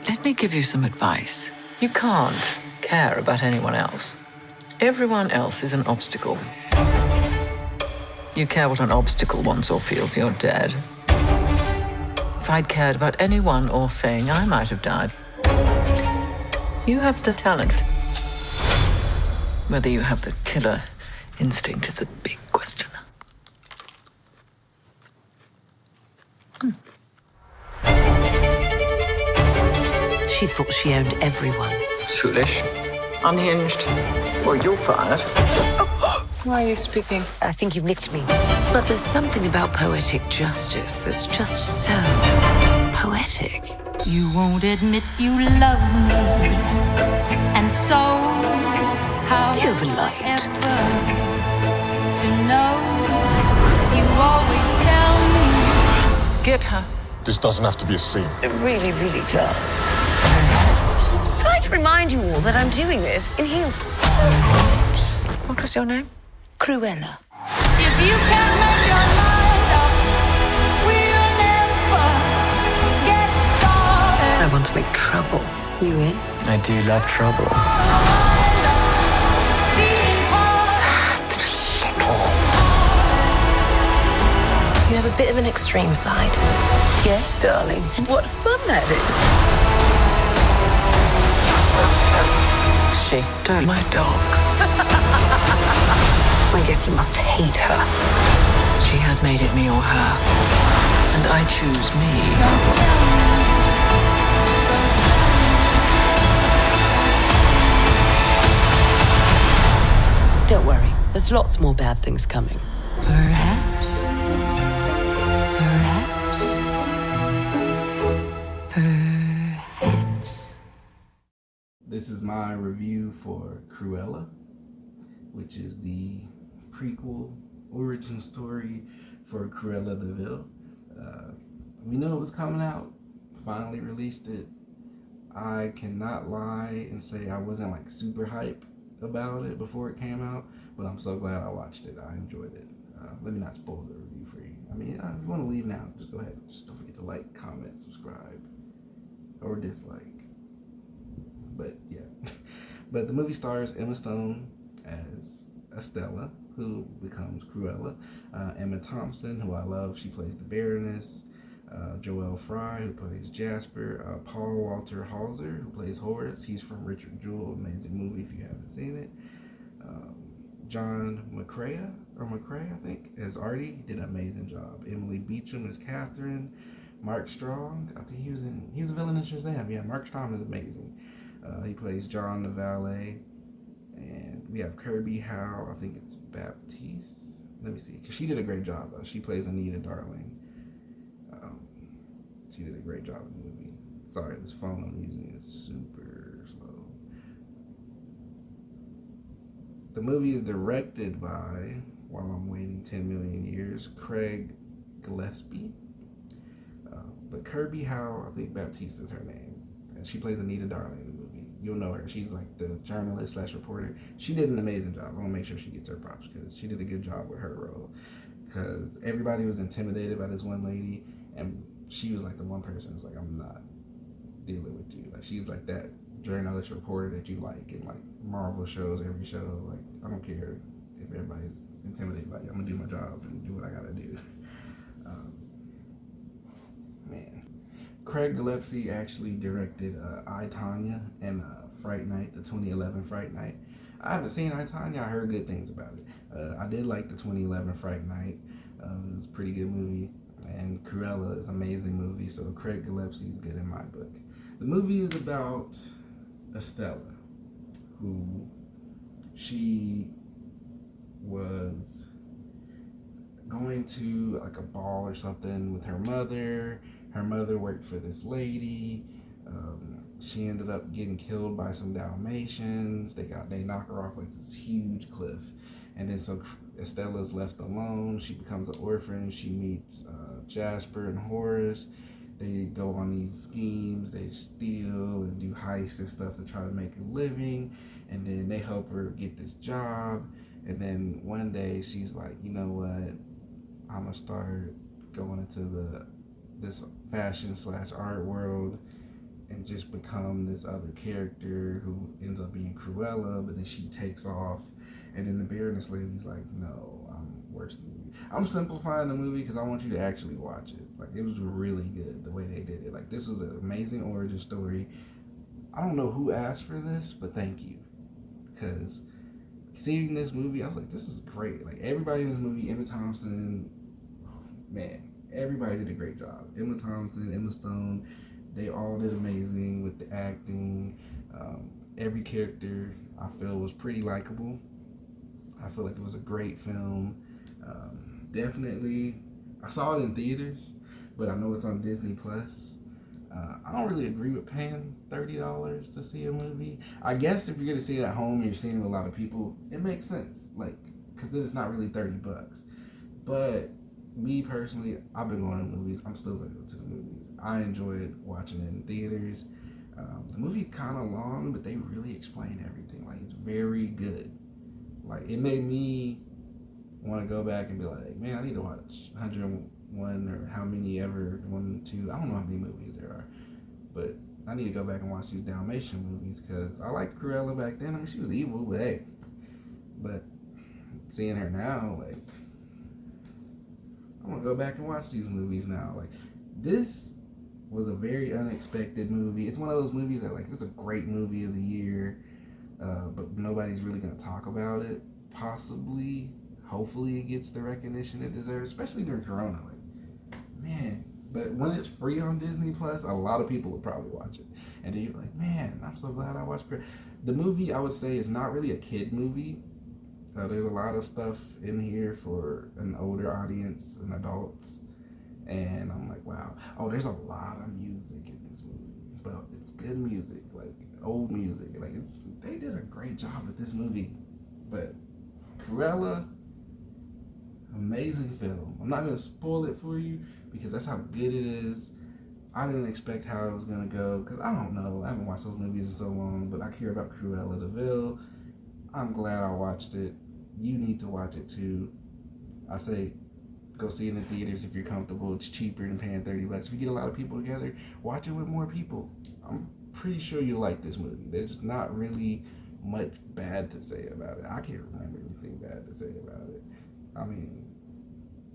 Let me give you some advice. You can't care about anyone else. Everyone else is an obstacle. You care what an obstacle wants or feels, you're dead. If I'd cared about anyone or thing, I might have died. You have the talent. Whether you have the killer instinct is the big question. She thought she owned everyone. It's foolish. Unhinged. Well, you're fired. Why are you speaking? I think you nicked me. But there's something about poetic justice that's just so poetic. You won't admit you love me, and so how Do you have a light? ever to know? You always tell me. Get her. This doesn't have to be a scene. It really, really does. I'd like to remind you all that I'm doing this in heels. What was your name? Cruella. If you can't make your mind up, we'll never get started. I want to make trouble. You in? I do love trouble. You have a bit of an extreme side. Yes, darling. What fun that is. She stole my dogs. I guess you must hate her. She has made it me or her. And I choose me. Don't worry. There's lots more bad things coming. Perhaps. This is my review for Cruella, which is the prequel origin story for Cruella de Vil. We knew it was coming out, finally released it. I cannot lie and say I wasn't like super hype about it before it came out, but I'm so glad I watched it. I enjoyed it. Let me not spoil the review for you. I mean, if you want to leave now, just go ahead. Just don't forget to like, comment, subscribe, or dislike. But yeah. But the movie stars Emma Stone as Estella, who becomes Cruella. Emma Thompson, who I love, she plays the Baroness. Joel Fry, who plays Jasper. Paul Walter Hauser, who plays Horace. He's from Richard Jewell, amazing movie if you haven't seen it. John McCrea, I think, as Artie, did an amazing job. Emily Beecham as Catherine. Mark Strong, I think he was a villain in Shazam. Yeah, Mark Strong is amazing. He plays John the valet. And we have Kirby Howe, I think it's Baptiste. Let me see, because she did a great job. She plays Anita Darling. She did a great job in the movie. Sorry, this phone I'm using is super slow. The movie is directed by, while I'm waiting 10 million years, Craig Gillespie. But Kirby Howe, I think Baptiste is her name. And she plays Anita Darling in the movie. You'll know her. She's like the journalist / reporter. She did an amazing job. I want to make sure she gets her props because she did a good job with her role. Because everybody was intimidated by this one lady, and she was like the one person who's like, I'm not dealing with you. Like, she's like that journalist reporter that you like in like Marvel shows, every show. Like, I don't care if everybody's intimidated by you. I'm gonna do my job and do what I gotta do. Man, Craig Gillespie actually directed I, Tonya and Fright Night, the 2011 Fright Night. I haven't seen I, Tonya. I heard good things about it. I did like the 2011 Fright Night. It was a pretty good movie. And Cruella is an amazing movie, so Craig Gillespie is good in my book. The movie is about Estella, who she was going to like a ball or something with her mother. Her mother worked for this lady. She ended up getting killed by some Dalmatians. They knock her off like this huge cliff. And then so Estella's left alone. She becomes an orphan. She meets Jasper and Horace. They go on these schemes. They steal and do heists and stuff to try to make a living. And then they help her get this job. And then one day she's like, you know what? I'm gonna start going into this fashion / art world and just just become this other character who ends up being Cruella, but then she takes off, and then the Baroness lady's like, no, I'm worse than you. I'm simplifying the movie because I want you to actually watch it. Like, it was really good the way they did it. Like, this was an amazing origin story. I don't know who asked for this, but thank you, because seeing this movie, I was like, this is great. Like, everybody in this movie, Emma Thompson, man, everybody did a great job. Emma Thompson, Emma Stone, they all did amazing with the acting. Every character, I feel, was pretty likable. I feel like it was a great film. Definitely, I saw it in theaters, but I know it's on Disney Plus. I don't really agree with paying $30 to see a movie. I guess if you're gonna see it at home and you're seeing it with a lot of people, it makes sense. Like, cause then it's not really $30. But me personally, I've been going to movies. I'm still gonna go to the movies. I enjoyed watching it in theaters. The movie's kind of long, but they really explain everything. Like, it's very good. Like, it made me want to go back and be like, man, I need to watch 101 or how many ever, 1, 2, I don't know how many movies there are, but I need to go back and watch these Dalmatian movies because I liked Cruella back then. I mean, she was evil, but hey, but seeing her now, like, I want to go back and watch these movies now. Like, this was a very unexpected movie. It's one of those movies that, like, it's a great movie of the year, but nobody's really going to talk about it. Possibly, hopefully it gets the recognition it deserves, especially during Corona. Like, man, but when it's free on Disney Plus, a lot of people will probably watch it. And then you're like, man, I'm so glad I watched it. The movie, I would say, is not really a kid movie. There's a lot of stuff in here for an older audience and adults. And I'm like, wow. Oh, there's a lot of music in this movie. But it's good music, like old music. Like, they did a great job with this movie. But Cruella, amazing film. I'm not going to spoil it for you because that's how good it is. I didn't expect how it was going to go because I don't know. I haven't watched those movies in so long, but I care about Cruella de Vil. I'm glad I watched it. You need to watch it too. I say go see it in the theaters if you're comfortable. It's cheaper than paying $30. If you get a lot of people together, watch it with more people. I'm pretty sure you'll like this movie. There's not really much bad to say about it. I can't remember anything bad to say about it. I mean,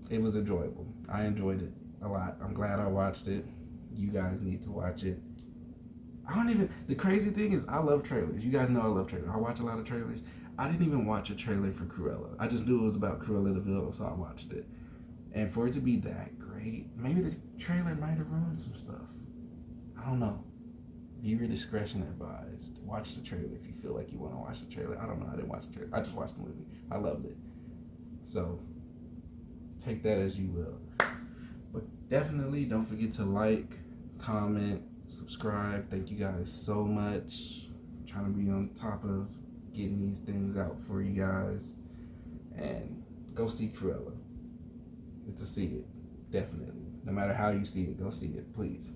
it was enjoyable. I enjoyed it a lot. I'm glad I watched it. You guys need to watch it. The crazy thing is I love trailers. You guys know I love trailers. I watch a lot of trailers. I didn't even watch a trailer for Cruella. I just knew it was about Cruella de Vil, so I watched it. And for it to be that great, maybe the trailer might have ruined some stuff. I don't know. Viewer discretion advised. Watch the trailer if you feel like you want to watch the trailer. I don't know. I didn't watch the trailer. I just watched the movie. I loved it. So, take that as you will. But definitely don't forget to like, comment, subscribe. Thank you guys so much. I'm trying to be on top of getting these things out for you guys. And go see Cruella. It's a see it. Definitely. No matter how you see it, go see it, please.